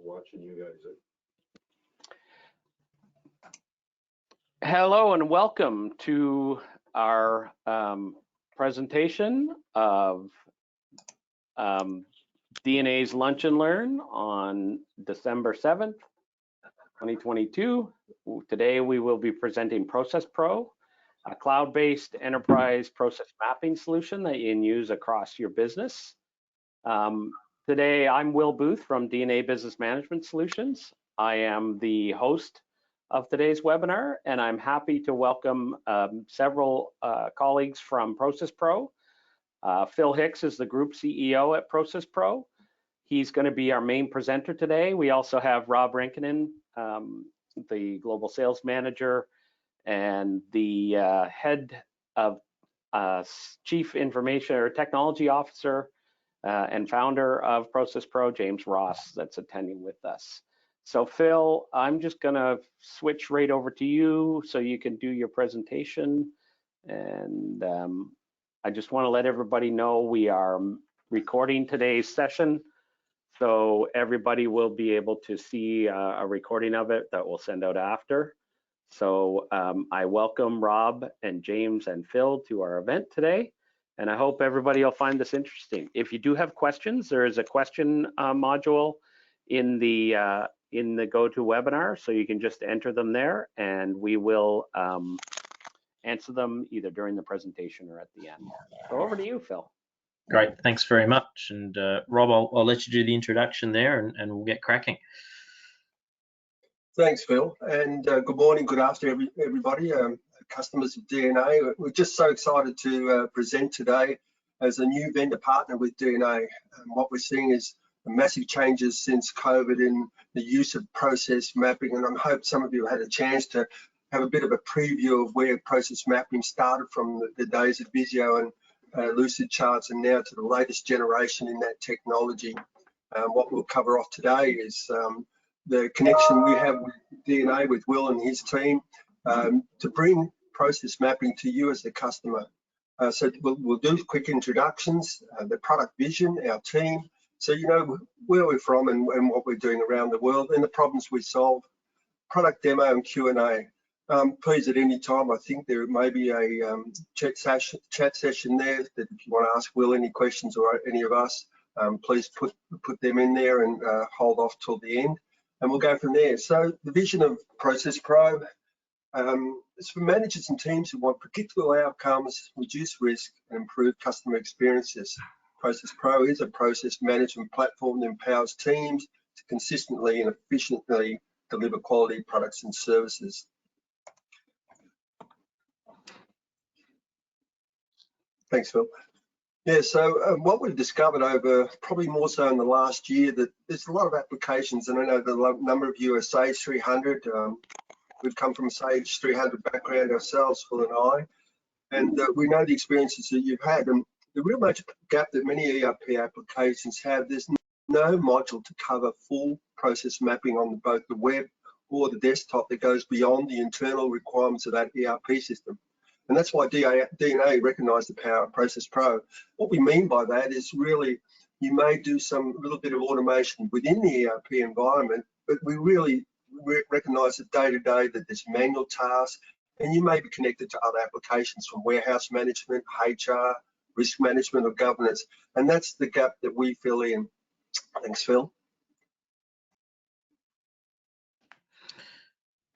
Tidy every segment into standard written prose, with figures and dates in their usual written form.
watching you guys. Hello and welcome to our presentation of D&A's Lunch and Learn on December 7th, 2022. Today we will be presenting ProcessPro, a cloud-based enterprise process mapping solution that you can use across your business. Today I'm Will Booth from D&A Business Management Solutions. I am the host of today's webinar, and I'm happy to welcome several colleagues from ProcessPro. Phil Hicks is the Group CEO at ProcessPro. He's going to be our main presenter today. We also have Rob Rinkinen, the Global Sales Manager and the Head of Chief Information or Technology Officer and founder of ProcessPro, James Ross, that's attending with us. So Phil, I'm just gonna switch right over to you so you can do your presentation. And I just wanna let everybody know we are recording today's session. So everybody will be able to see a recording of it that we'll send out after. So I welcome Rob and James and Phil to our event today. And I hope everybody will find this interesting. If you do have questions, there is a question module in the GoToWebinar, so you can just enter them there, and we will answer them either during the presentation or at the end. So over to you, Phil. Great, thanks very much. And Rob, I'll let you do the introduction there, and we'll get cracking. Thanks, Phil, and good morning, good afternoon, everybody. Customers of D&A, we're just so excited to present today as a new vendor partner with D&A. What we're seeing is massive changes since COVID in the use of process mapping, and I hope some of you had a chance to have a bit of a preview of where process mapping started from the days of Visio and Lucid Charts, and now to the latest generation in that technology. What we'll cover off today is the connection we have with D&A, with Will and his team, to bring process mapping to you as the customer. So we'll do quick introductions, the product vision, our team, so you know where we're from and what we're doing around the world and the problems we solve, product demo and Q&A. Please, at any time, I think there may be a chat session there that if you want to ask Will any questions or any of us, please put them in there and hold off till the end, and we'll go from there. So the vision of ProcessPro is for managers and teams who want predictable outcomes, reduce risk, and improve customer experiences. ProcessPro is a process management platform that empowers teams to consistently and efficiently deliver quality products and services. Thanks, Phil. Yeah, so what we've discovered over probably more so in the last year, that there's a lot of applications, and I know the number of you are Sage 300. We've come from a Sage 300 background ourselves, Phil and I, and we know the experiences that you've had. And the real major gap that many ERP applications have, there's no module to cover full process mapping on both the web or the desktop that goes beyond the internal requirements of that ERP system. And that's why D&A recognized the power of ProcessPro. What we mean by that is really, you may do some little bit of automation within the ERP environment, but we really recognize that day to day that there's manual tasks, and you may be connected to other applications from warehouse management, HR, risk management, or governance, and that's the gap that we fill in. Thanks, Phil.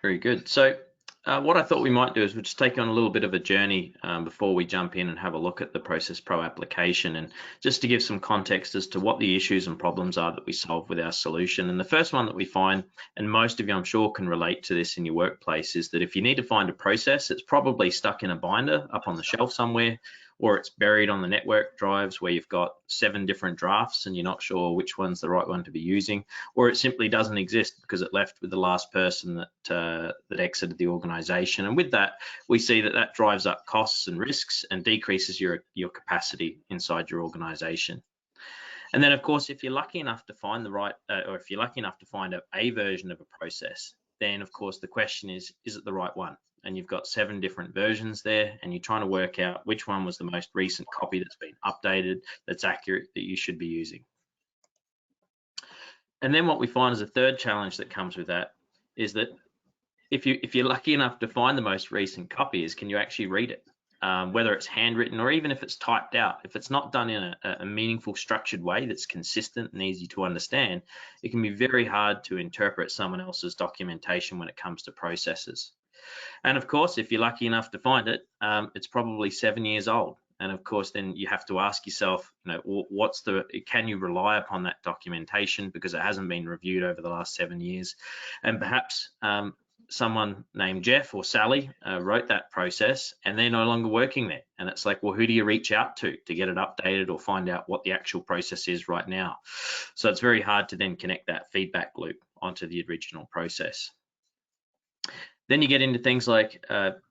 Very good. So what I thought we might do is we'll just take on a little bit of a journey before we jump in and have a look at the ProcessPro application, and just to give some context as to what the issues and problems are that we solve with our solution. And the first one that we find, and most of you I'm sure can relate to this in your workplace, is that if you need to find a process, it's probably stuck in a binder up on the shelf somewhere, or it's buried on the network drives where you've got 7 different drafts and you're not sure which one's the right one to be using, or it simply doesn't exist because it left with the last person that exited the organization. And with that, we see that drives up costs and risks and decreases your capacity inside your organization. And then, of course, if you're lucky enough to find the right, or if you're lucky enough to find a version of a process, then of course the question is it the right one? And you've got 7 different versions there, and you're trying to work out which one was the most recent copy that's been updated, that's accurate, that you should be using. And then what we find is a third challenge that comes with that is that if you're lucky enough to find the most recent copy, is can you actually read it? Whether it's handwritten or even if it's typed out, if it's not done in a meaningful, structured way that's consistent and easy to understand, it can be very hard to interpret someone else's documentation when it comes to processes. And of course, if you're lucky enough to find it, it's probably 7 years old. And of course, then you have to ask yourself, can you rely upon that documentation because it hasn't been reviewed over the last 7 years? And perhaps someone named Jeff or Sally wrote that process and they're no longer working there. And it's like, well, who do you reach out to get it updated or find out what the actual process is right now? So it's very hard to then connect that feedback loop onto the original process. Then you get into things like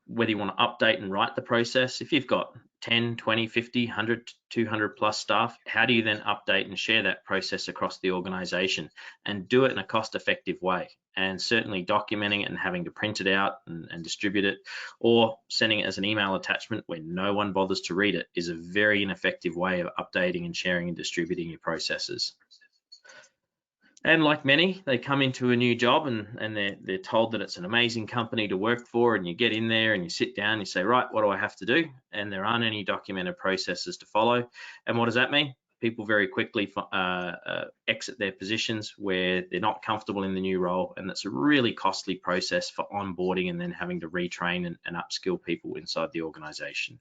whether you want to update and write the process. If you've got 10, 20, 50, 100, 200 plus staff, how do you then update and share that process across the organization and do it in a cost-effective way? And certainly documenting it and having to print it out and distribute it, or sending it as an email attachment where no one bothers to read it, is a very ineffective way of updating and sharing and distributing your processes. And like many, they come into a new job and they're told that it's an amazing company to work for, and you get in there and you sit down and you say, right, what do I have to do? And there aren't any documented processes to follow. And what does that mean? People very quickly exit their positions where they're not comfortable in the new role, and that's a really costly process for onboarding and then having to retrain and upskill people inside the organization.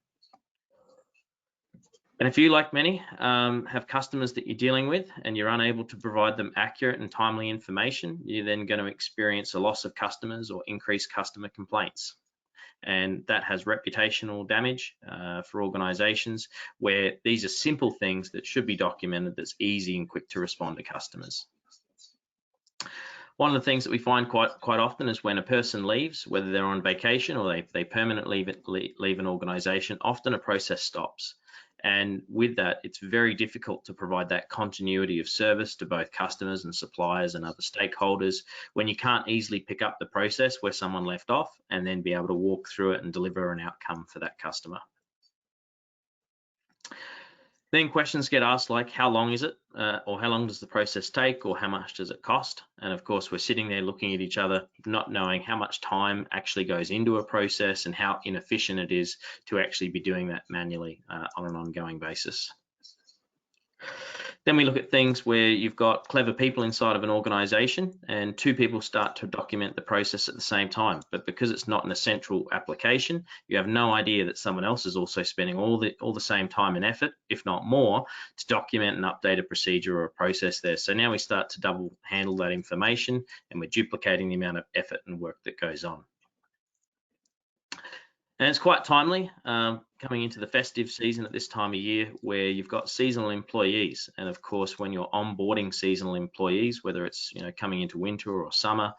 And if you, like many, have customers that you're dealing with and you're unable to provide them accurate and timely information, you're then going to experience a loss of customers or increased customer complaints. And that has reputational damage for organizations where these are simple things that should be documented that's easy and quick to respond to customers. One of the things that we find quite often is when a person leaves, whether they're on vacation or they permanently leave an organization, often a process stops. And with that, it's very difficult to provide that continuity of service to both customers and suppliers and other stakeholders when you can't easily pick up the process where someone left off and then be able to walk through it and deliver an outcome for that customer. Then questions get asked like, how long is it? Or how long does the process take? Or how much does it cost? And of course, we're sitting there looking at each other, not knowing how much time actually goes into a process and how inefficient it is to actually be doing that manually on an ongoing basis. Then we look at things where you've got clever people inside of an organization and two people start to document the process at the same time. But because it's not an essential application, you have no idea that someone else is also spending all the same time and effort, if not more, to document and update a procedure or a process there. So now we start to double handle that information and we're duplicating the amount of effort and work that goes on. And it's quite timely coming into the festive season at this time of year where you've got seasonal employees. And of course, when you're onboarding seasonal employees, whether it's coming into winter or summer,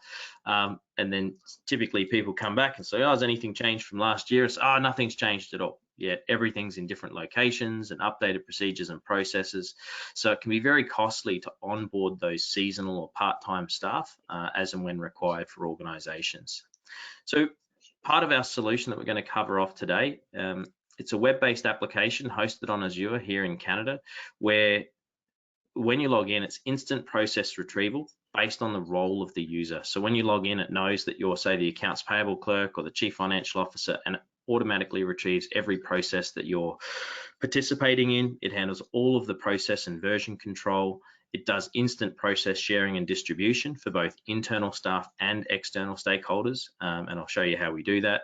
and then typically people come back and say, oh, has anything changed from last year? It's, oh, nothing's changed at all. Yet everything's in different locations and updated procedures and processes. So it can be very costly to onboard those seasonal or part-time staff as and when required for organizations. So part of our solution that we're going to cover off today, it's a web-based application hosted on Azure here in Canada, where when you log in, it's instant process retrieval based on the role of the user. So when you log in, it knows that you're, say, the accounts payable clerk or the chief financial officer, and it automatically retrieves every process that you're participating in. It handles all of the process and version control. It does instant process sharing and distribution for both internal staff and external stakeholders, and I'll show you how we do that.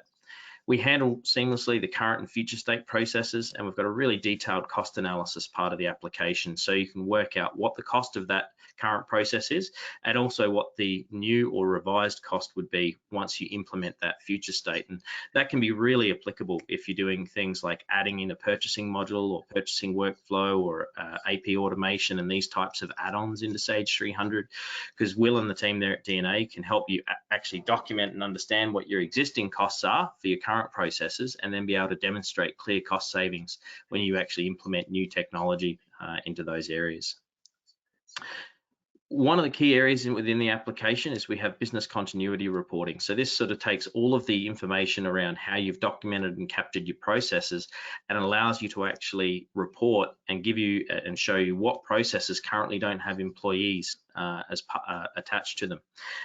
We handle seamlessly the current and future state processes, and we've got a really detailed cost analysis part of the application, so you can work out what the cost of that current process is and also what the new or revised cost would be once you implement that future state. And that can be really applicable if you're doing things like adding in a purchasing module or purchasing workflow or AP automation and these types of add-ons into Sage 300, because Will and the team there at D&A can help you actually document and understand what your existing costs are for your current processes and then be able to demonstrate clear cost savings when you actually implement new technology into those areas. one of the key areas within the application is we have business continuity reporting. So this sort of takes all of the information around how you've documented and captured your processes and allows you to actually report and give you and show you what processes currently don't have employees attached to them.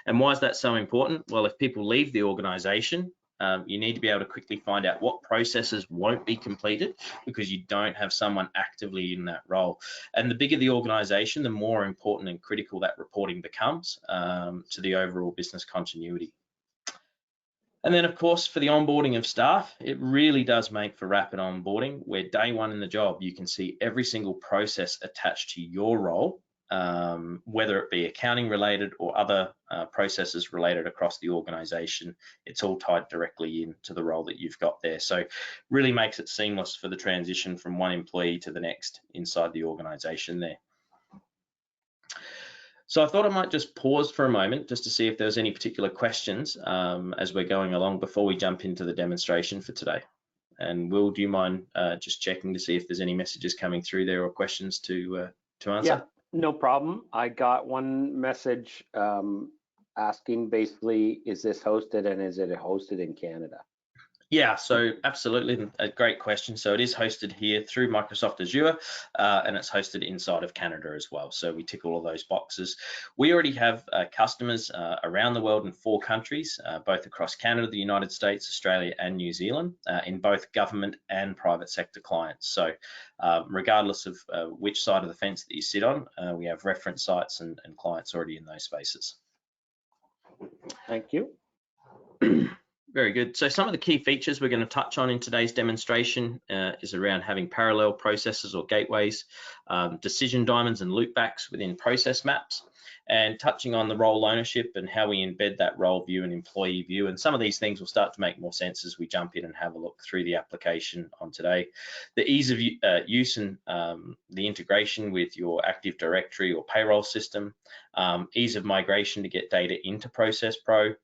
And why is that so important? Well, if people leave the organization, you need to be able to quickly find out what processes won't be completed because you don't have someone actively in that role. And the bigger the organization, the more important and critical that reporting becomes to the overall business continuity. And then, of course, for the onboarding of staff, it really does make for rapid onboarding, where day one in the job, you can see every single process attached to your role, whether it be accounting related or other processes related across the organization. It's all tied directly into the role that you've got there. So really makes it seamless for the transition from one employee to the next inside the organization there. So I thought I might just pause for a moment just to see if there's any particular questions as we're going along before we jump into the demonstration for today. And Will, do you mind just checking to see if there's any messages coming through there or questions to answer? Yeah, no problem. I got one message asking basically, is this hosted and is it hosted in Canada? Yeah, so absolutely, a great question. So it is hosted here through Microsoft Azure, and it's hosted inside of Canada as well. So we tick all of those boxes. We already have customers around the world in 4 countries, both across Canada, the United States, Australia, and New Zealand, in both government and private sector clients. So regardless of which side of the fence that you sit on, we have reference sites and clients already in those spaces. Thank you. Very good. So some of the key features we're going to touch on in today's demonstration is around having parallel processes or gateways, decision diamonds and loopbacks within process maps, and touching on the role ownership and how we embed that role view and employee view. And some of these things will start to make more sense as we jump in and have a look through the application on today. The ease of use and the integration with your Active Directory or payroll system, ease of migration to get data into ProcessPro.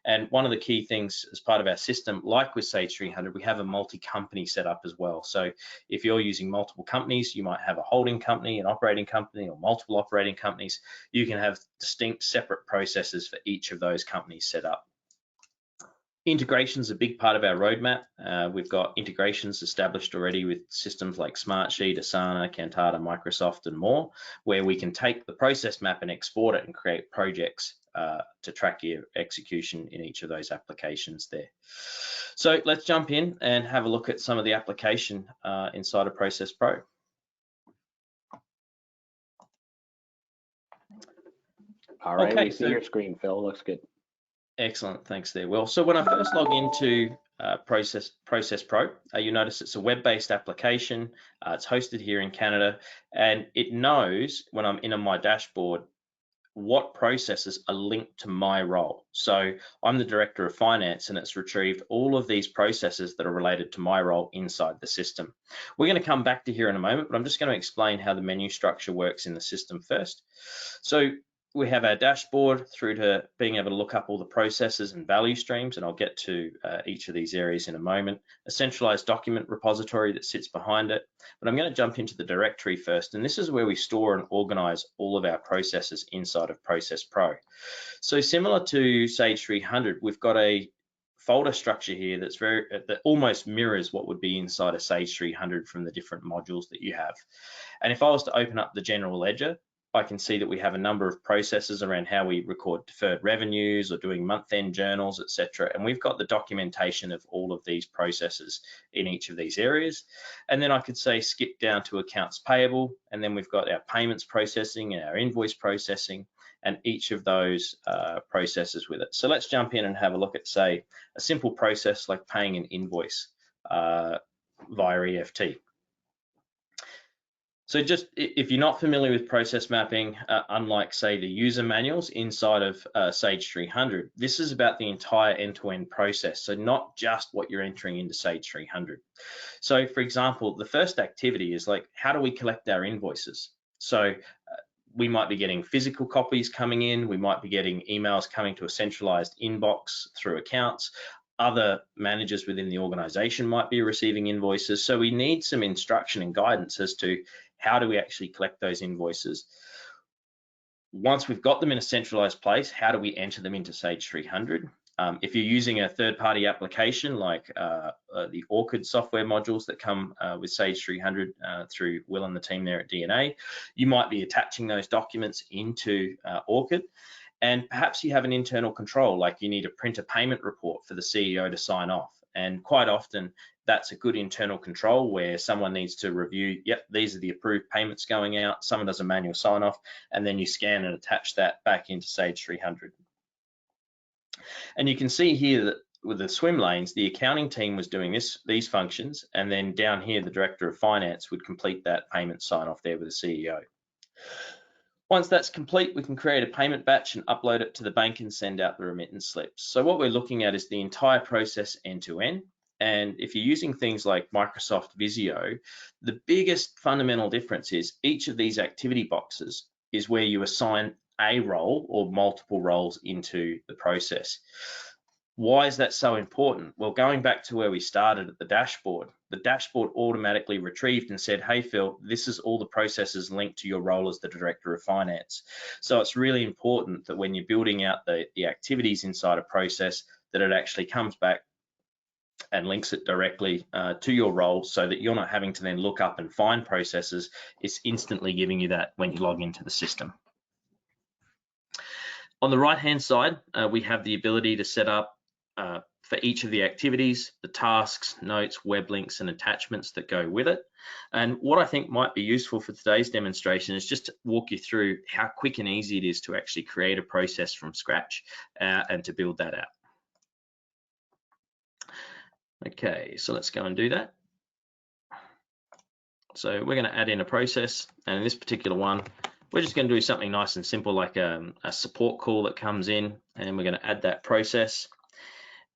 And one of the key things as part of our system, like with Sage 300, we have a multi-company setup as well. So if you're using multiple companies, you might have a holding company, an operating company, or multiple operating companies. You can have distinct separate processes for each of those companies set up. Integration is a big part of our roadmap. We've got integrations established already with systems like Smartsheet, Asana, Cantata, Microsoft, and more, where we can take the process map and export it and create projects to track your execution in each of those applications there. So let's jump in and have a look at some of the application inside of ProcessPro. All right, okay, we see your screen, Phil. Looks good. Excellent, thanks there, Will. So when I first log into ProcessPro, you notice it's a web-based application. It's hosted here in Canada, and it knows when I'm in on my dashboard what processes are linked to my role. So I'm the Director of Finance, and it's retrieved all of these processes that are related to my role inside the system. We're going to come back to here in a moment, but I'm just going to explain how the menu structure works in the system first. So we have our dashboard through to being able to look up all the processes and value streams, and I'll get to each of these areas in a moment. A centralized document repository that sits behind it, but I'm going to jump into the directory first, and this is where we store and organize all of our processes inside of ProcessPro. So similar to Sage 300, we've got a folder structure here that almost mirrors what would be inside a Sage 300 from the different modules that you have. And if I was to open up the general ledger, I can see that we have a number of processes around how we record deferred revenues or doing month-end journals, etc. And we've got the documentation of all of these processes in each of these areas. And then I could say skip down to accounts payable, and then we've got our payments processing and our invoice processing, and each of those processes with it. So let's jump in and have a look at, say, a simple process like paying an invoice via EFT. So just if you're not familiar with process mapping, unlike say the user manuals inside of Sage 300, this is about the entire end-to-end process. So not just what you're entering into Sage 300. So for example, the first activity is like, how do we collect our invoices? So we might be getting physical copies coming in. We might be getting emails coming to a centralized inbox through accounts. Other managers within the organization might be receiving invoices. So we need some instruction and guidance as to how do we actually collect those invoices? once we've got them in a centralized place, how do we enter them into Sage 300? If you're using a third-party application like the Orchid software modules that come with Sage 300 through Will and the team there at D&A, you might be attaching those documents into Orchid. And perhaps you have an internal control, like you need to print a payment report for the CEO to sign off. And quite often, that's a good internal control where someone needs to review, yep, these are the approved payments going out, someone does a manual sign off, and then you scan and attach that back into Sage 300. And you can see here that with the swim lanes, the accounting team was doing these functions, and then down here, the director of finance would complete that payment sign off there with the CEO. Once that's complete, we can create a payment batch and upload it to the bank and send out the remittance slips. So what we're looking at is the entire process end to end. And if you're using things like Microsoft Visio, the biggest fundamental difference is each of these activity boxes is where you assign a role or multiple roles into the process. Why is that so important? Well, going back to where we started at the dashboard automatically retrieved and said, hey, Phil, this is all the processes linked to your role as the Director of Finance. So it's really important that when you're building out the activities inside a process, that it actually comes back and links it directly to your role so that you're not having to then look up and find processes. It's instantly giving you that when you log into the system. On the right-hand side, we have the ability to set up for each of the activities, the tasks, notes, web links, and attachments that go with it. And what I think might be useful for today's demonstration is just to walk you through how quick and easy it is to actually create a process from scratch and to build that out. Okay, so let's go and do that. So we're going to add in a process, and in this particular one, we're just going to do something nice and simple like a support call that comes in, and we're going to add that process.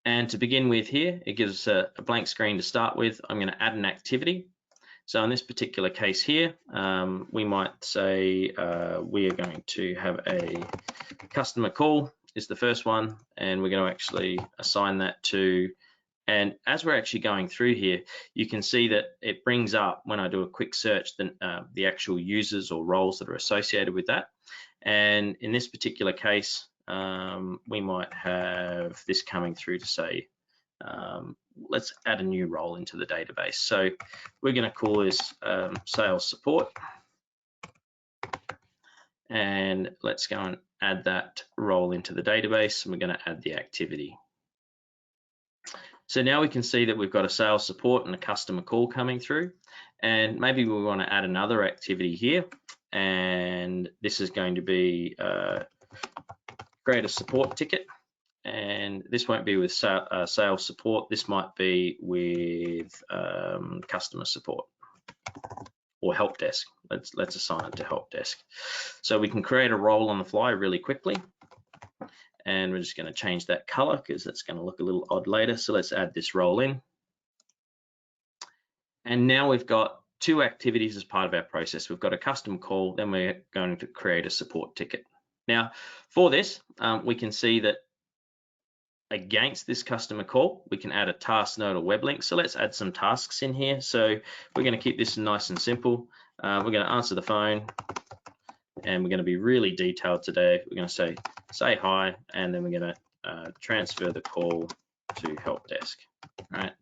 And to begin with here, it gives us a blank screen to start with. I'm going to add an activity. So in this particular case here, we might say we are going to have a customer call is the first one, and we're going to actually assign that to, and as we're actually going through here, you can see that it brings up, when I do a quick search, the actual users or roles that are associated with that. And in this particular case, we might have this coming through to say, let's add a new role into the database. So we're going to call this sales support, and let's go and add that role into the database, and we're going to add the activity. So now we can see that we've got a sales support and a customer call coming through, and maybe we want to add another activity here, and this is going to be create a support ticket, and this won't be with sales support, this might be with customer support or help desk. Let's assign it to help desk. So we can create a role on the fly really quickly, and we're just going to change that color because that's going to look a little odd later. So let's add this role in, and now we've got two activities as part of our process. We've got a custom call, then we're going to create a support ticket. Now, for this, we can see that against this customer call, we can add a task note or web link. So let's add some tasks in here. So we're going to keep this nice and simple. We're going to answer the phone, and we're going to be really detailed today. We're going to say hi, and then we're going to transfer the call to help desk. All right.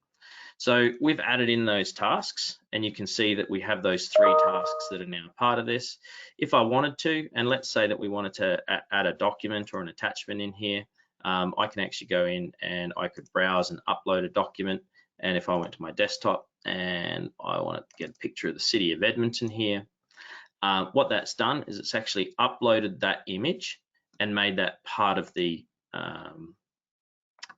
So we've added in those tasks, and you can see that we have those three tasks that are now part of this. If I wanted to, and let's say that we wanted to add a document or an attachment in here, I can actually go in and I could browse and upload a document. And if I went to my desktop and I wanted to get a picture of the city of Edmonton here, what that's done is it's actually uploaded that image and made that part of the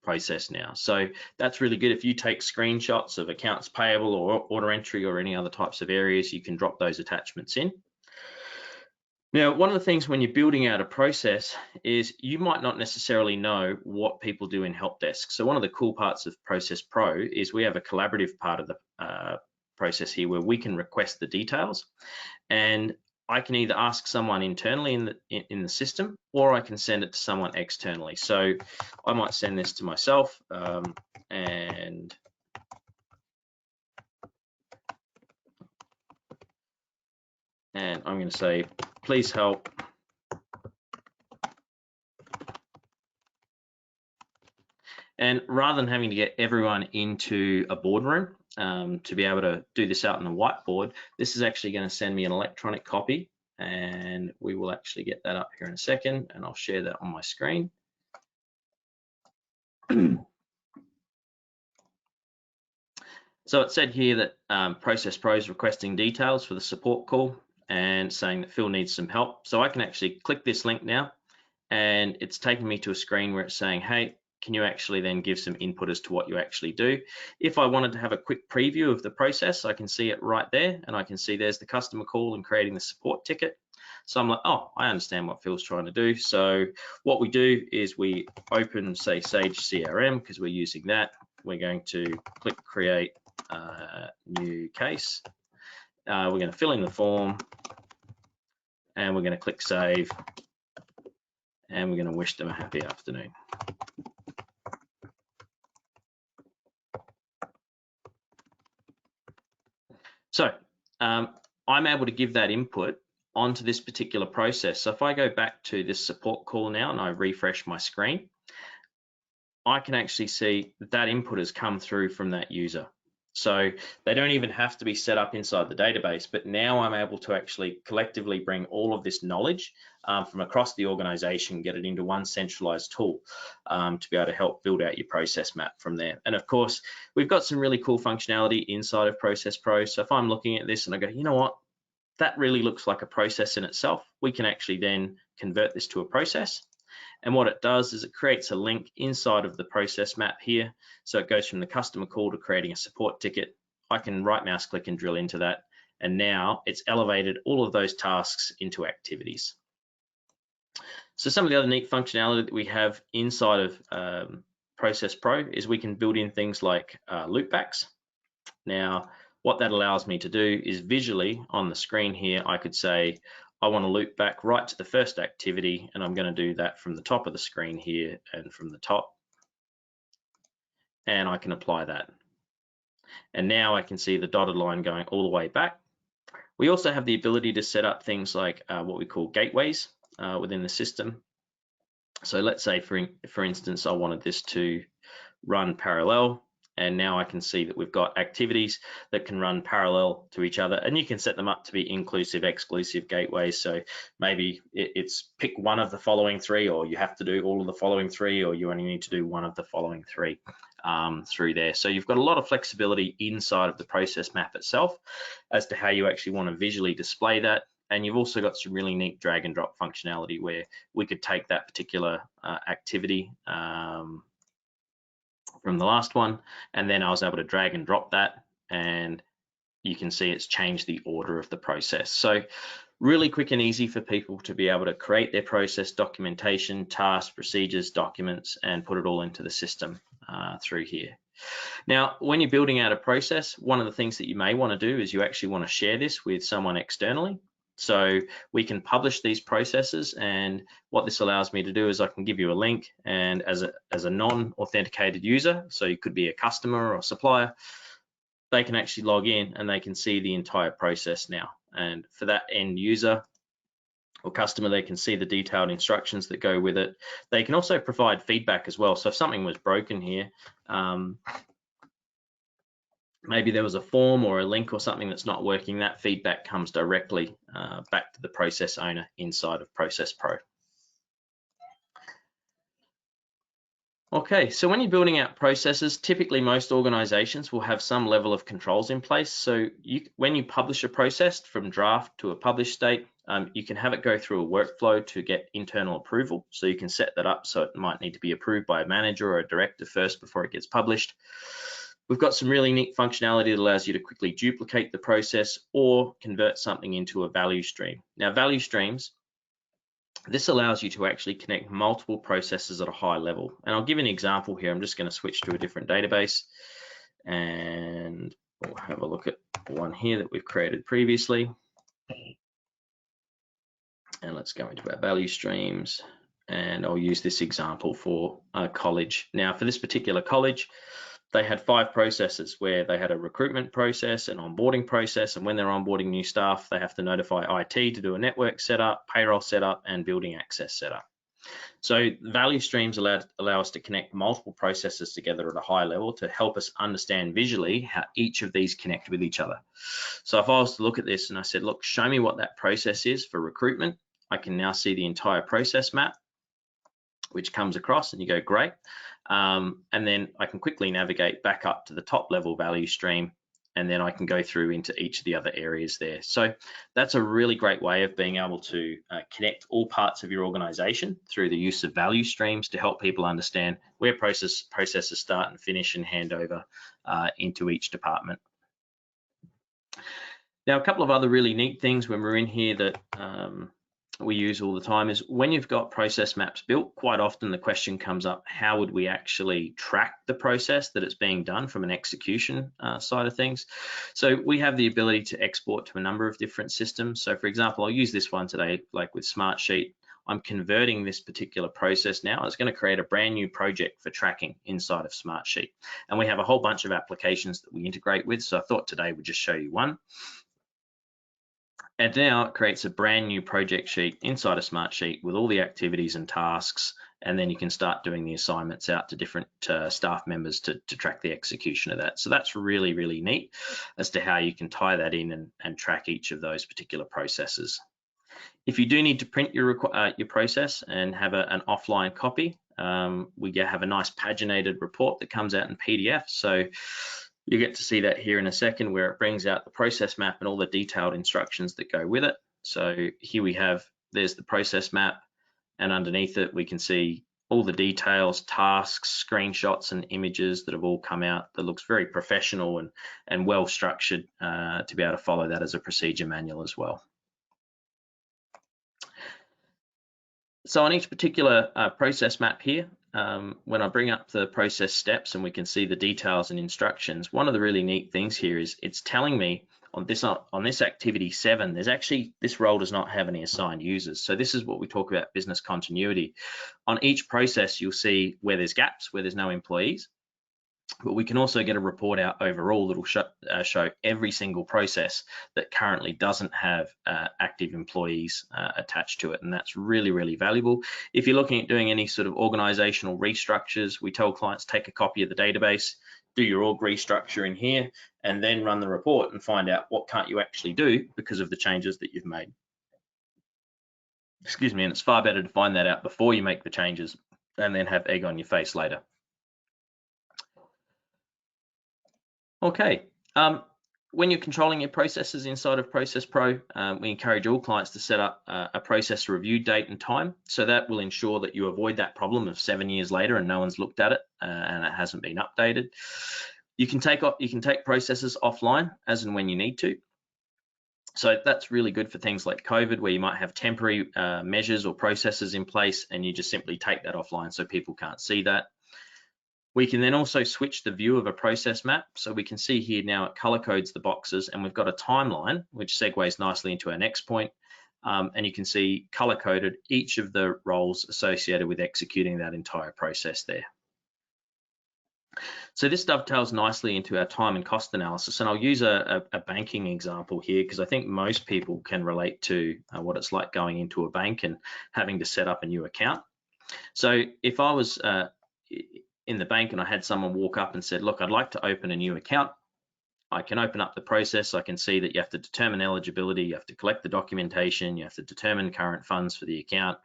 process now. So that's really good. If you take screenshots of accounts payable or order entry or any other types of areas, you can drop those attachments in. Now, one of the things when you're building out a process is you might not necessarily know what people do in help desk. So one of the cool parts of ProcessPro is we have a collaborative part of the process here where we can request the details, and I can either ask someone internally in the system, or I can send it to someone externally. So I might send this to myself, and I'm going to say, please help And rather than having to get everyone into a boardroom to be able to do this out on the whiteboard, this is actually going to send me an electronic copy, and we will actually get that up here in a second, and I'll share that on my screen. So it said here that ProcessPro is requesting details for the support call and saying that Phil needs some help. So I can actually click this link now, and it's taking me to a screen where it's saying, hey, can you actually then give some input as to what you actually do? If I wanted to have a quick preview of the process, I can see it right there, and I can see there's the customer call and creating the support ticket. So I'm like, oh, I understand what Phil's trying to do. So what we do is we open, say, Sage CRM, because we're using that. We're going to click create new case. We're going to fill in the form, and we're going to click save, and we're going to wish them a happy afternoon. So I'm able to give that input onto this particular process. So if I go back to this support call now and I refresh my screen, I can actually see that input has come through from that user. So they don't even have to be set up inside the database, but now I'm able to actually collectively bring all of this knowledge from across the organization, get it into one centralized tool to be able to help build out your process map from there. And of course, we've got some really cool functionality inside of ProcessPro. So if I'm looking at this and I go, you know what, that really looks like a process in itself, we can actually then convert this to a process. And what it does is it creates a link inside of the process map here. So it goes from the customer call to creating a support ticket. I can right mouse click and drill into that. And now it's elevated all of those tasks into activities. So some of the other neat functionality that we have inside of ProcessPro is we can build in things like loopbacks. Now, what that allows me to do is visually on the screen here, I could say, I want to loop back right to the first activity, and I'm going to do that from the top of the screen here and from the top, and I can apply that. And now I can see the dotted line going all the way back. We also have the ability to set up things like what we call gateways within the system. So let's say, for instance, I wanted this to run parallel. And now I can see that we've got activities that can run parallel to each other, and you can set them up to be inclusive, exclusive gateways. So maybe it's pick one of the following three, or you have to do all of the following three, or you only need to do one of the following three through there. So you've got a lot of flexibility inside of the process map itself as to how you actually want to visually display that. And you've also got some really neat drag and drop functionality where we could take that particular activity from the last one, and then I was able to drag and drop that, and you can see it's changed the order of the process. So really quick and easy for people to be able to create their process documentation, tasks, procedures, documents, and put it all into the system through here. Now, when you're building out a process, one of the things that you may want to do is you actually want to share this with someone externally. So we can publish these processes, and what this allows me to do is I can give you a link, and as a non-authenticated user, so you could be a customer or a supplier, they can actually log in and they can see the entire process now. And for that end user or customer, they can see the detailed instructions that go with it. They can also provide feedback as well. So if something was broken here, maybe there was a form or a link or something that's not working, that feedback comes directly back to the process owner inside of ProcessPro. Okay, so when you're building out processes, typically most organizations will have some level of controls in place. So when you publish a process from draft to a published state, you can have it go through a workflow to get internal approval. So you can set that up so it might need to be approved by a manager or a director first before it gets published. We've got some really neat functionality that allows you to quickly duplicate the process or convert something into a value stream. Now, value streams, this allows you to actually connect multiple processes at a high level. And I'll give you an example here. I'm just going to switch to a different database, and we'll have a look at one here that we've created previously. And let's go into our value streams, and I'll use this example for a college. Now, for this particular college, they had 5 processes where they had a recruitment process, an onboarding process, and when they're onboarding new staff, they have to notify IT to do a network setup, payroll setup, and building access setup. So value streams allow us to connect multiple processes together at a high level to help us understand visually how each of these connect with each other. So if I was to look at this and I said, look, show me what that process is for recruitment, I can now see the entire process map, which comes across, and you go, great. And then I can quickly navigate back up to the top level value stream, and then I can go through into each of the other areas there. So that's a really great way of being able to connect all parts of your organization through the use of value streams to help people understand where processes start and finish and hand over into each department. Now, a couple of other really neat things when we're in here that we use all the time is when you've got process maps built, quite often the question comes up, how would we actually track the process that it's being done from an execution side of things? So we have the ability to export to a number of different systems. So for example, I'll use this one today, like with Smartsheet. I'm converting this particular process now. It's going to create a brand new project for tracking inside of Smartsheet. And we have a whole bunch of applications that we integrate with. So I thought today we'd just show you one. And now it creates a brand new project sheet inside a Smartsheet with all the activities and tasks, and then you can start doing the assignments out to different staff members to track the execution of that. So that's really, really neat as to how you can tie that in and track each of those particular processes. If you do need to print your process and have an offline copy, we have a nice paginated report that comes out in PDF. So you get to see that here in a second, where it brings out the process map and all the detailed instructions that go with it. So here we have, there's the process map, and underneath it we can see all the details, tasks, screenshots and images that have all come out. That looks very professional and well structured to be able to follow that as a procedure manual as well. So on each particular process map here, when I bring up the process steps and we can see the details and instructions, one of the really neat things here is it's telling me on this activity 7, there's actually, this role does not have any assigned users. So this is what we talk about business continuity. On each process, you'll see where there's gaps, where there's no employees. But we can also get a report out overall that will show every single process that currently doesn't have active employees attached to it. And that's really, really valuable. If you're looking at doing any sort of organizational restructures, we tell clients, take a copy of the database, do your org restructure in here, and then run the report and find out what can't you actually do because of the changes that you've made. Excuse me, and it's far better to find that out before you make the changes and then have egg on your face later. Okay, when you're controlling your processes inside of ProcessPro, we encourage all clients to set up a process review date and time. So that will ensure that you avoid that problem of 7 years later and no one's looked at it and it hasn't been updated. You can take processes offline as and when you need to. So that's really good for things like COVID, where you might have temporary measures or processes in place and you just simply take that offline so people can't see that. We can then also switch the view of a process map. So we can see here now it color codes the boxes, and we've got a timeline, which segues nicely into our next point. And you can see color coded each of the roles associated with executing that entire process there. So this dovetails nicely into our time and cost analysis. And I'll use a banking example here because I think most people can relate to what it's like going into a bank and having to set up a new account. So if I was in the bank and I had someone walk up and said, look, I'd like to open a new account, I can open up the process. I can see that you have to determine eligibility, you have to collect the documentation, you have to determine current funds for the account,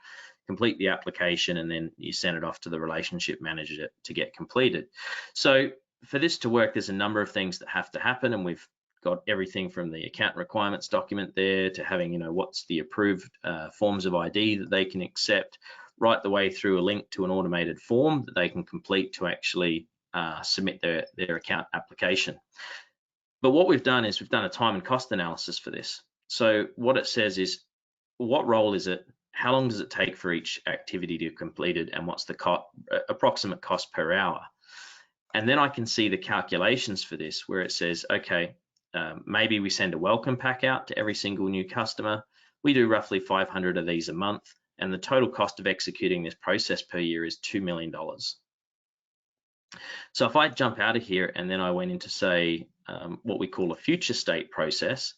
complete the application, and then you send it off to the relationship manager to get completed. So for this to work, there's a number of things that have to happen, and we've got everything from the account requirements document there to having, what's the approved forms of ID that they can accept, right the way through a link to an automated form that they can complete to actually submit their account application. But what we've done is we've done a time and cost analysis for this. So what it says is, what role is it? How long does it take for each activity to be completed? And what's the approximate cost per hour? And then I can see the calculations for this, where it says, okay, maybe we send a welcome pack out to every single new customer. We do roughly 500 of these a month. And the total cost of executing this process per year is $2 million. So if I jump out of here and then I went into, say, what we call a future state process,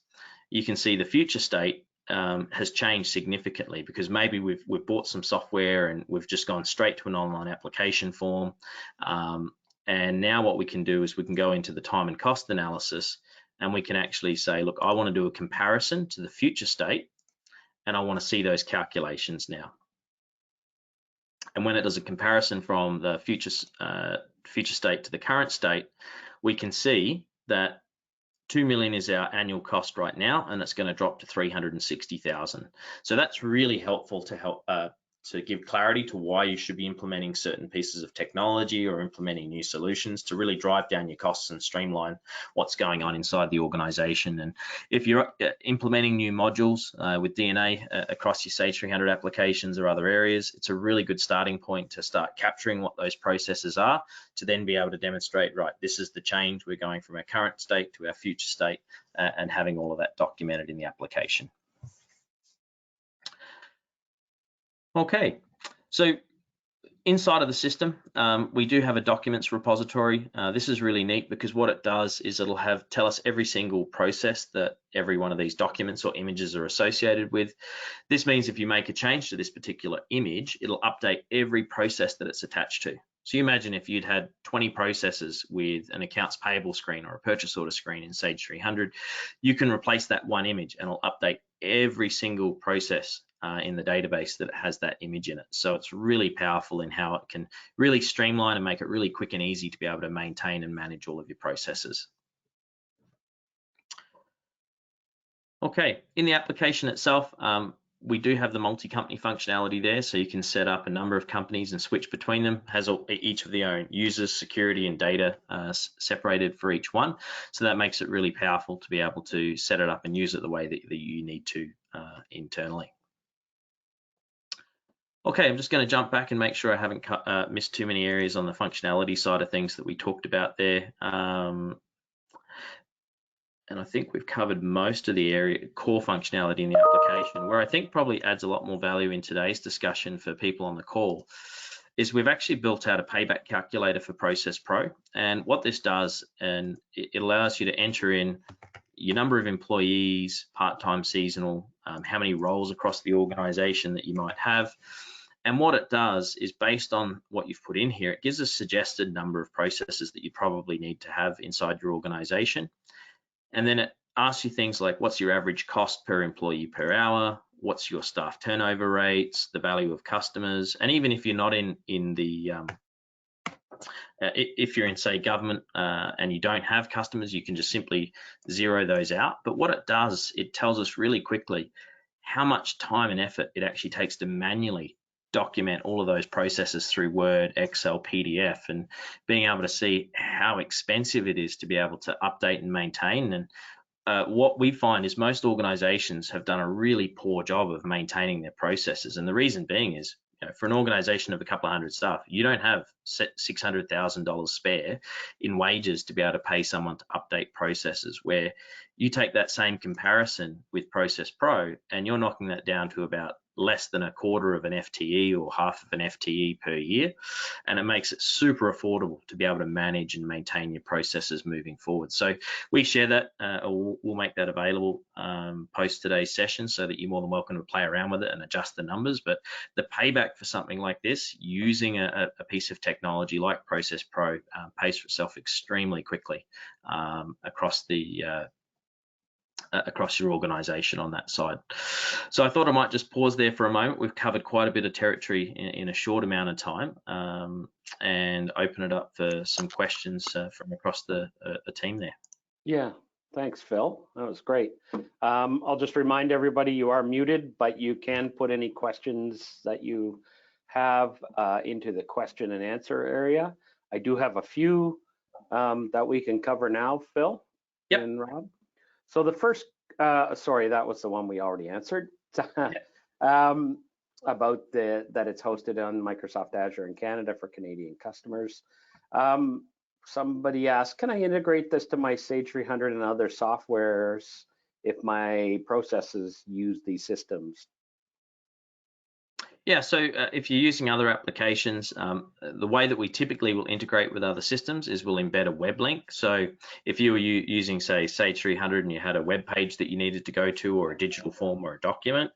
you can see the future state has changed significantly, because maybe we've bought some software and we've just gone straight to an online application form. And now what we can do is we can go into the time and cost analysis, and we can actually say, look, I want to do a comparison to the future state, and I want to see those calculations now. And when it does a comparison from the future state to the current state, we can see that 2 million is our annual cost right now, and it's going to drop to 360,000. So that's really helpful to help to give clarity to why you should be implementing certain pieces of technology or implementing new solutions to really drive down your costs and streamline what's going on inside the organization. And if you're implementing new modules with D&A across your Sage 300 applications or other areas, it's a really good starting point to start capturing what those processes are, to then be able to demonstrate, right, this is the change. We're going from our current state to our future state, and having all of that documented in the application. Okay, so inside of the system, we do have a documents repository. This is really neat because what it does is it'll tell us every single process that every one of these documents or images are associated with. This means if you make a change to this particular image, it'll update every process that it's attached to. So you imagine if you'd had 20 processes with an accounts payable screen or a purchase order screen in Sage 300, you can replace that one image and it'll update every single process in the database that has that image in it. So it's really powerful in how it can really streamline and make it really quick and easy to be able to maintain and manage all of your processes. Okay, in the application itself, we do have the multi-company functionality there, so you can set up a number of companies and switch between them. Has each of their own users, security, and data separated for each one. So that makes it really powerful to be able to set it up and use it the way that you need to internally. Okay, I'm just going to jump back and make sure I haven't missed too many areas on the functionality side of things that we talked about there. And I think we've covered most of the core functionality in the application. Where I think probably adds a lot more value in today's discussion for people on the call is we've actually built out a payback calculator for ProcessPro. And what this does, and it allows you to enter in your number of employees, part-time, seasonal, how many roles across the organization that you might have. And what it does is, based on what you've put in here, it gives a suggested number of processes that you probably need to have inside your organization. And then it asks you things like, what's your average cost per employee per hour? What's your staff turnover rates, the value of customers? And even if you're not in the, if you're in, say, government and you don't have customers, you can just simply zero those out. But what it does, it tells us really quickly how much time and effort it actually takes to manually document all of those processes through Word, Excel, PDF, and being able to see how expensive it is to be able to update and maintain. And what we find is most organizations have done a really poor job of maintaining their processes. And the reason being is, for an organization of a couple of hundred staff, you don't have $600,000 spare in wages to be able to pay someone to update processes, where you take that same comparison with ProcessPro and you're knocking that down to about less than a quarter of an FTE or half of an FTE per year. And it makes it super affordable to be able to manage and maintain your processes moving forward. So we share that, we'll make that available post today's session, so that you're more than welcome to play around with it and adjust the numbers. But the payback for something like this, using a piece of technology like ProcessPro, pays for itself extremely quickly across your organization on that side. So I thought I might just pause there for a moment. We've covered quite a bit of territory in a short amount of time, and open it up for some questions from across the team there. Yeah, thanks, Phil. That was great. I'll just remind everybody you are muted, but you can put any questions that you have into the question and answer area. I do have a few that we can cover now, Phil. Yep. And Rob. So the first, sorry, that was the one we already answered. About that it's hosted on Microsoft Azure in Canada for Canadian customers. Somebody asked, can I integrate this to my Sage 300 and other softwares if my processes use these systems? Yeah, so if you're using other applications, the way that we typically will integrate with other systems is we'll embed a web link. So if you were using, say, Sage 300 and you had a web page that you needed to go to, or a digital form or a document,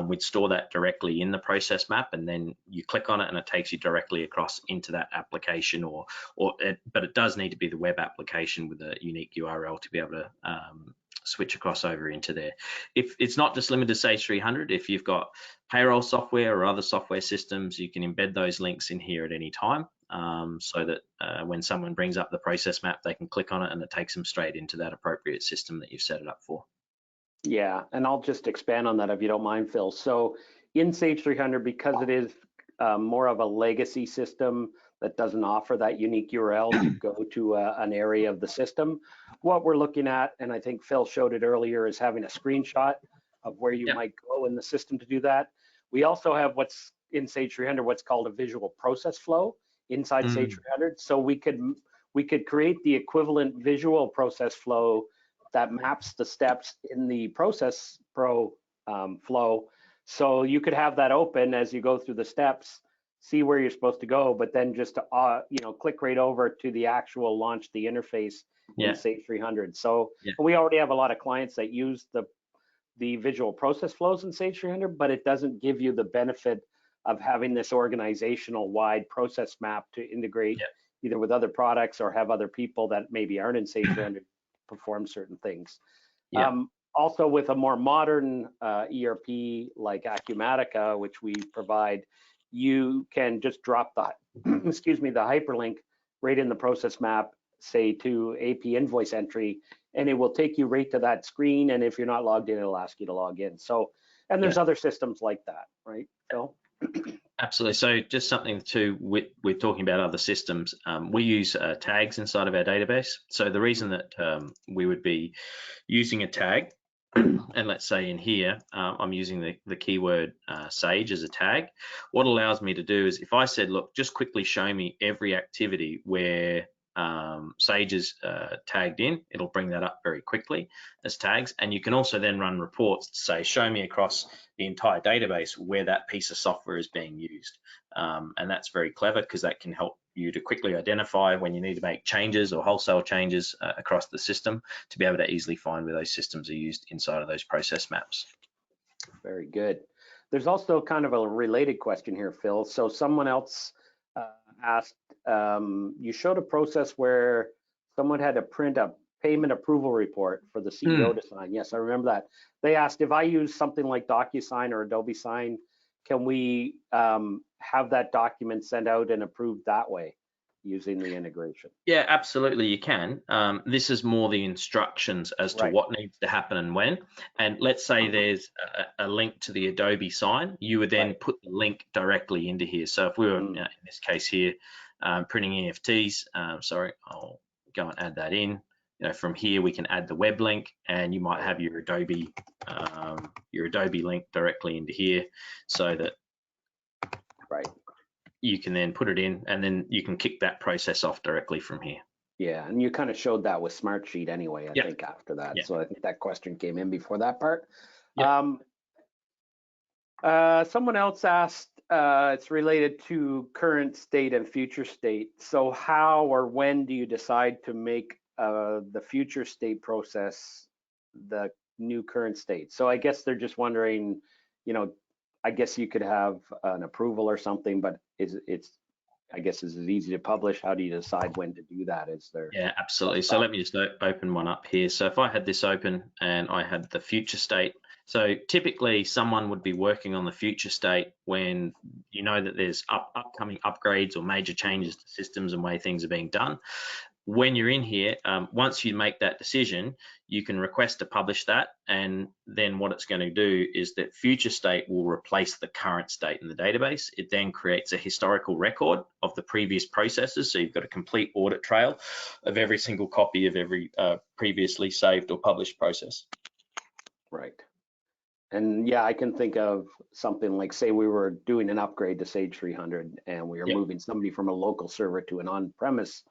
we'd store that directly in the process map, and then you click on it and it takes you directly across into that application, but it does need to be the web application with a unique URL to be able to switch across over into there. If it's not just limited to Sage 300, if you've got payroll software or other software systems, you can embed those links in here at any time, so that when someone brings up the process map, they can click on it and it takes them straight into that appropriate system that you've set it up for. Yeah, and I'll just expand on that if you don't mind, Phil. So in Sage 300, because it is more of a legacy system that doesn't offer that unique URL to go to an area of the system, what we're looking at, and I think Phil showed it earlier, is having a screenshot of where you might go in the system to do that. We also have what's in Sage 300, what's called a visual process flow inside Sage 300. So we could create the equivalent visual process flow that maps the steps in the ProcessPro flow. So you could have that open as you go through the steps, see where you're supposed to go, but then just click right over to the actual launch the interface in Sage 300. So we already have a lot of clients that use the visual process flows in Sage 300, but it doesn't give you the benefit of having this organizational wide process map to integrate either with other products or have other people that maybe aren't in Sage 300 perform certain things. Also with a more modern ERP like Acumatica, which we provide, you can just drop the excuse me, the hyperlink right in the process map, say to AP invoice entry, and it will take you right to that screen. And if you're not logged in, it'll ask you to log in. So, and there's other systems like that, right, Phil? Absolutely. So just something to, we're talking about other systems. We use tags inside of our database. So the reason that we would be using a tag, and let's say in here, I'm using the keyword Sage as a tag. What allows me to do is if I said, look, just quickly show me every activity where Sage is tagged in, it'll bring that up very quickly as tags. And you can also then run reports to say, show me across the entire database where that piece of software is being used. And that's very clever because that can help you to quickly identify when you need to make changes or wholesale changes across the system to be able to easily find where those systems are used inside of those process maps. Very good. There's also kind of a related question here, Phil. So someone else asked, you showed a process where someone had to print a payment approval report for the CEO to sign. Yes, I remember that. They asked if I use something like DocuSign or Adobe Sign, can we have that document sent out and approved that way using the integration? Yeah, absolutely, you can. This is more the instructions as to what needs to happen and when. And let's say there's a link to the Adobe Sign, you would then put the link directly into here. So if we were, in this case here, printing EFTs, sorry, I'll go and add that in. From here we can add the web link, and you might have your Adobe link directly into here, so that you can then put it in, and then you can kick that process off directly from here. Yeah, and you kind of showed that with Smartsheet anyway, I think, after that. So I think that question came in before that part. Someone else asked, it's related to current state and future state. So how or when do you decide to make the future state process the new current state? So I guess they're just wondering, I guess you could have an approval or something, but is it easy to publish? How do you decide when to do that? Is there? Yeah, absolutely. So let me just open one up here. So if I had this open and I had the future state, so typically someone would be working on the future state when you know that there's upcoming upgrades or major changes to systems and way things are being done. When you're in here, once you make that decision, you can request to publish that, and then what it's going to do is that future state will replace the current state in the database. It then creates a historical record of the previous processes, so you've got a complete audit trail of every single copy of every previously saved or published process. Right. And yeah, I can think of something like, say we were doing an upgrade to Sage 300 and we were moving somebody from a local server to an on-premise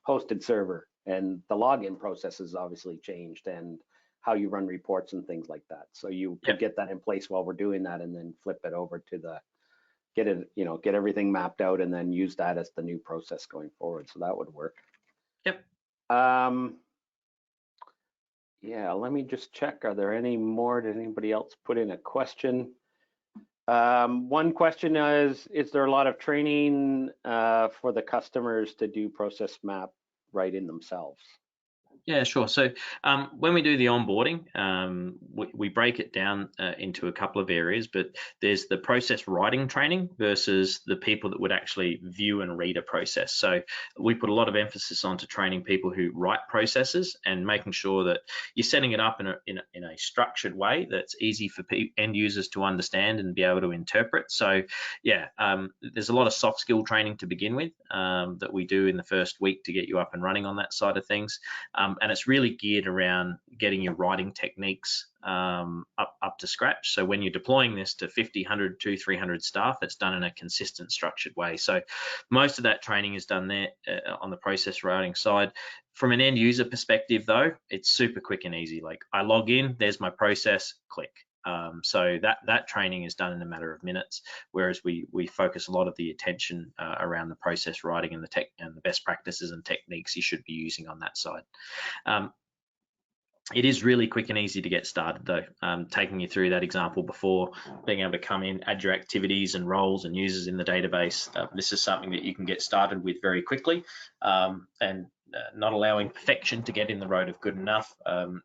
hosted server, and the login process has obviously changed, and how you run reports and things like that. So you could get that in place while we're doing that, and then flip it over to get it, get everything mapped out and then use that as the new process going forward. So that would work. Yep. Yeah, let me just check. Are there any more? Did anybody else put in a question? One question is there a lot of training for the customers to do process map writing themselves? Yeah, sure. So when we do the onboarding, we break it down into a couple of areas, but there's the process writing training versus the people that would actually view and read a process. So we put a lot of emphasis onto training people who write processes and making sure that you're setting it up in a structured way that's easy for end users to understand and be able to interpret. So yeah, there's a lot of soft skill training to begin with that we do in the first week to get you up and running on that side of things. And it's really geared around getting your writing techniques up to scratch. So when you're deploying this to 50, 100, 200, 300 staff, it's done in a consistent, structured way. So most of that training is done there on the process writing side. From an end user perspective, though, it's super quick and easy. Like I log in, there's my process, click. So that training is done in a matter of minutes, whereas we focus a lot of the attention around the process writing and the best practices and techniques you should be using on that side. It is really quick and easy to get started, though. Taking you through that example before, being able to come in, add your activities and roles and users in the database. This is something that you can get started with very quickly, and not allowing perfection to get in the road of good enough.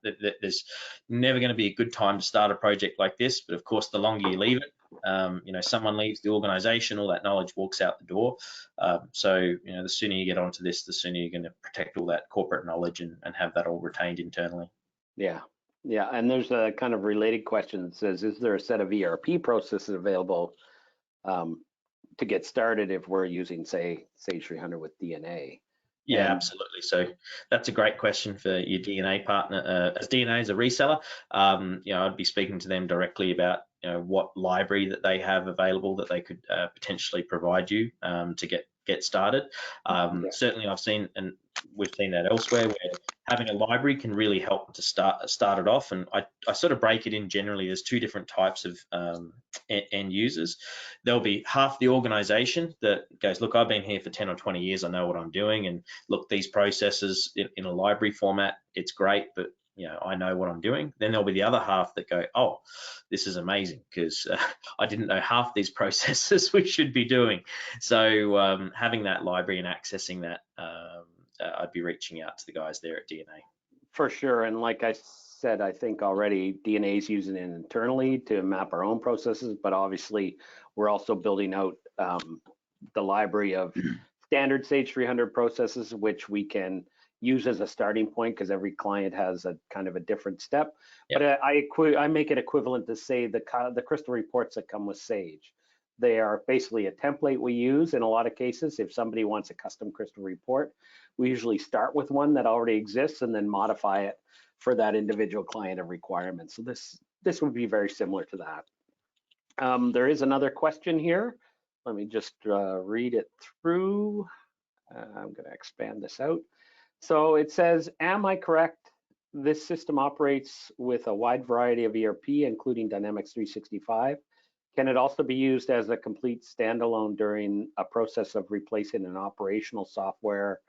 There's never going to be a good time to start a project like this, but of course, the longer you leave it, someone leaves the organization, all that knowledge walks out the door. So the sooner you get onto this, the sooner you're going to protect all that corporate knowledge and have that all retained internally. Yeah, and there's a kind of related question that says, is there a set of ERP processes available to get started if we're using, say, Sage 300 with D&A? Yeah, absolutely. So that's a great question for your D&A partner. As D&A is a reseller, I'd be speaking to them directly about what library that they have available that they could potentially provide you to get started. Certainly, I've seen, and we've seen that elsewhere, where having a library can really help to start it off. And I sort of break it in generally. There's two different types of end users. There'll be half the organization that goes, look, I've been here for 10 or 20 years. I know what I'm doing. And look, these processes in a library format, it's great, but I know what I'm doing. Then there'll be the other half that go, oh, this is amazing because I didn't know half these processes we should be doing. So having that library and accessing that, I'd be reaching out to the guys there at D&A. For sure. And like I said, I think already D&A is using it internally to map our own processes, but obviously we're also building out the library of standard Sage 300 processes, which we can use as a starting point because every client has a kind of a different step. Yep. But I make it equivalent to say the crystal reports that come with Sage. They are basically a template we use in a lot of cases. If somebody wants a custom crystal report, we usually start with one that already exists and then modify it for that individual client of requirements. So this would be very similar to that. There is another question here. Let me just read it through. I'm going to expand this out. So it says, am I correct? This system operates with a wide variety of ERP, including Dynamics 365. Can it also be used as a complete standalone during a process of replacing an operational software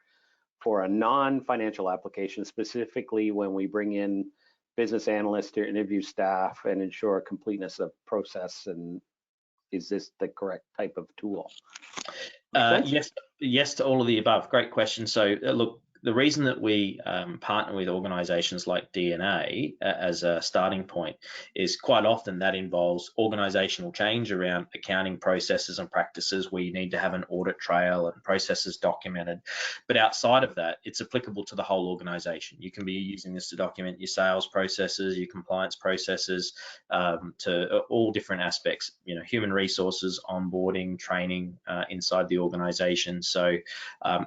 for a non-financial application, specifically when we bring in business analysts to interview staff and ensure completeness of process? And is this the correct type of tool? Yes to all of the above. Great question. So look, the reason that we partner with organizations like D&A as a starting point is quite often that involves organizational change around accounting processes and practices where you need to have an audit trail and processes documented. But outside of that, it's applicable to the whole organization. You can be using this to document your sales processes, your compliance processes, to all different aspects, human resources, onboarding, training inside the organization. So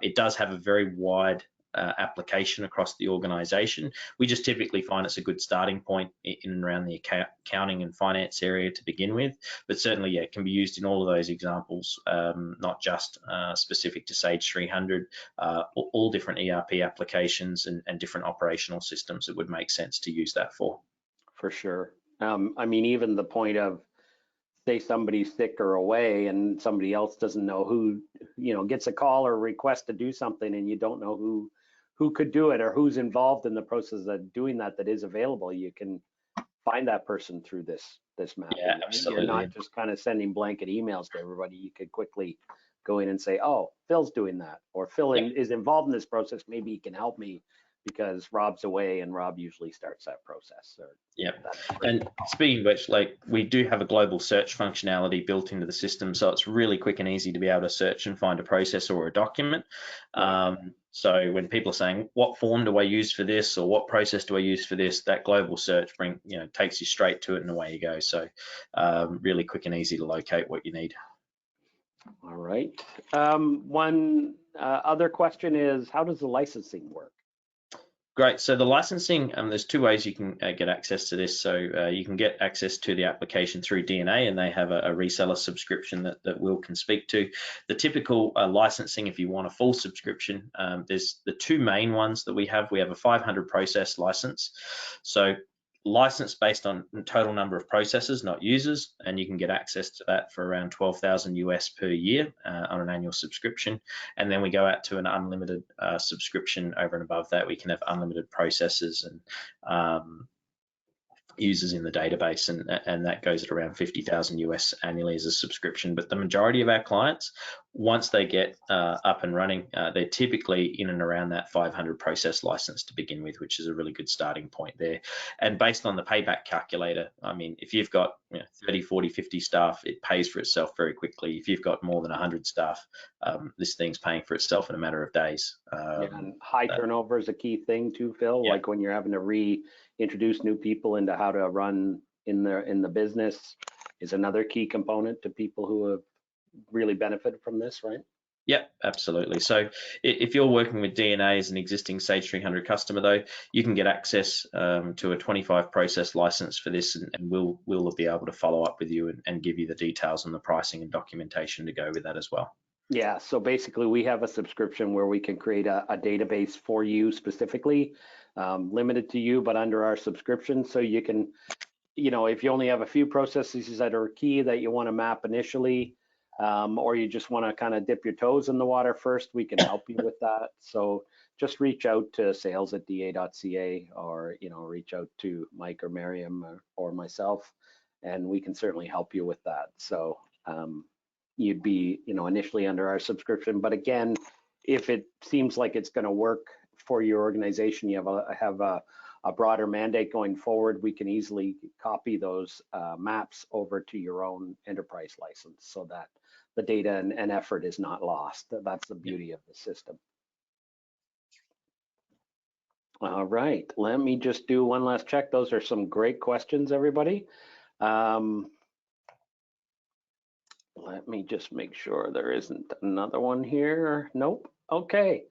it does have a very wide application across the organization. We just typically find it's a good starting point in and around the accounting and finance area to begin with, but certainly it can be used in all of those examples, not just specific to Sage 300, all different ERP applications and different operational systems that would make sense to use that for. For sure. I mean, even the point of say somebody's sick or away and somebody else doesn't know who, gets a call or request to do something, and you don't know who could do it or who's involved in the process of doing that is available, you can find that person through this mapping. Yeah, right? absolutely. You're not just kind of sending blanket emails to everybody. You could quickly go in and say, oh, Phil's doing that, or Phil is involved in this process. Maybe he can help me because Rob's away, and Rob usually starts that process. Yeah, and speaking of which, like, we do have a global search functionality built into the system, so it's really quick and easy to be able to search and find a process or a document. So when people are saying, what form do I use for this, or what process do I use for this, that global search takes you straight to it, and away you go. So really quick and easy to locate what you need. All right. One other question is, how does the licensing work? Great. So the licensing, there's two ways you can get access to this. So you can get access to the application through D&A, and they have a reseller subscription that Will can speak to. The typical licensing, if you want a full subscription, there's the two main ones that we have. We have a 500 process license. So license based on total number of processes, not users, and you can get access to that for around 12,000 US per year on an annual subscription. And then we go out to an unlimited subscription over and above that. We can have unlimited processes and users in the database, and that goes at around 50,000 US annually as a subscription. But the majority of our clients, once they get up and running, they're typically in and around that 500 process license to begin with, which is a really good starting point there. And based on the payback calculator, I mean, if you've got 30, 40, 50 staff, it pays for itself very quickly. If you've got more than 100 staff, this thing's paying for itself in a matter of days. And high turnover is a key thing too, Phil. Yeah. Like when you're having to reintroduce new people into how to run in the business is another key component to people who have really benefited from this, right? Yep, absolutely. So if you're working with D&A as an existing Sage 300 customer, though, you can get access to a 25 process license for this, and we'll be able to follow up with you and give you the details on the pricing and documentation to go with that as well. Yeah, so basically we have a subscription where we can create a database for you specifically, limited to you, but under our subscription. So you can, if you only have a few processes that are key that you want to map initially, or you just want to kind of dip your toes in the water first, we can help you with that. So just reach out to sales@da.ca, or reach out to Mike or Miriam or myself, and we can certainly help you with that. So you'd be initially under our subscription, but again, if it seems like it's going to work for your organization, you have a broader mandate going forward, we can easily copy those maps over to your own enterprise license so that the data and effort is not lost. That's the beauty of the system. All right, let me just do one last check. Those are some great questions, everybody. Let me just make sure there isn't another one here. Nope. Okay.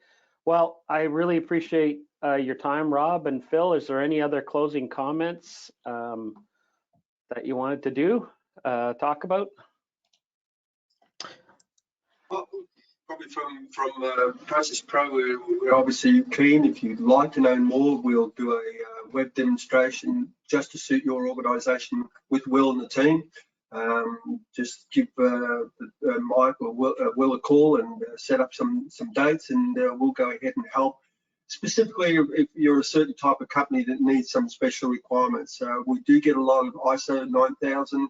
Well, I really appreciate your time, Rob and Phil. Is there any other closing comments that you wanted to talk about? Well, probably from ProcessPro, we're obviously keen. If you'd like to know more, we'll do a web demonstration just to suit your organisation with Will and the team. Just give Mike or Will a call and set up some dates, and we'll go ahead and help. Specifically, if you're a certain type of company that needs some special requirements, we do get a lot of ISO 9000,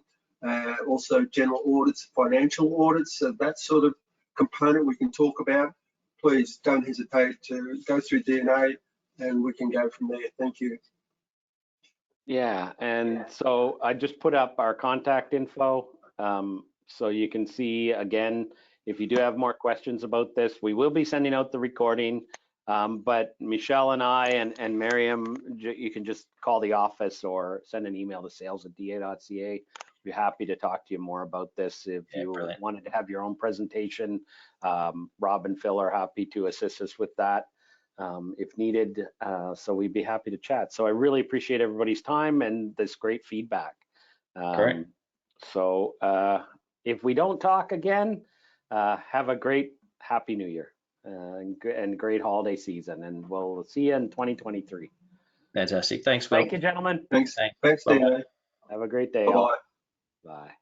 also general audits, financial audits, so that sort of component we can talk about. Please don't hesitate to go through D&A, and we can go from there. Thank you. Yeah, and so I just put up our contact info, so you can see, again, if you do have more questions about this, we will be sending out the recording, but Michelle and I and Miriam, you can just call the office or send an email to sales@da.ca. We'd be happy to talk to you more about this. If you wanted to have your own presentation, Rob and Phil are happy to assist us with that if needed, so we'd be happy to chat. So I really appreciate everybody's time and this great feedback. Correct. So if we don't talk again, have a great Happy New Year and great holiday season, and we'll see you in 2023. Fantastic. Thanks, Will. Thank you, gentlemen. Thanks, D&A. Have a great day. Bye-bye. Bye.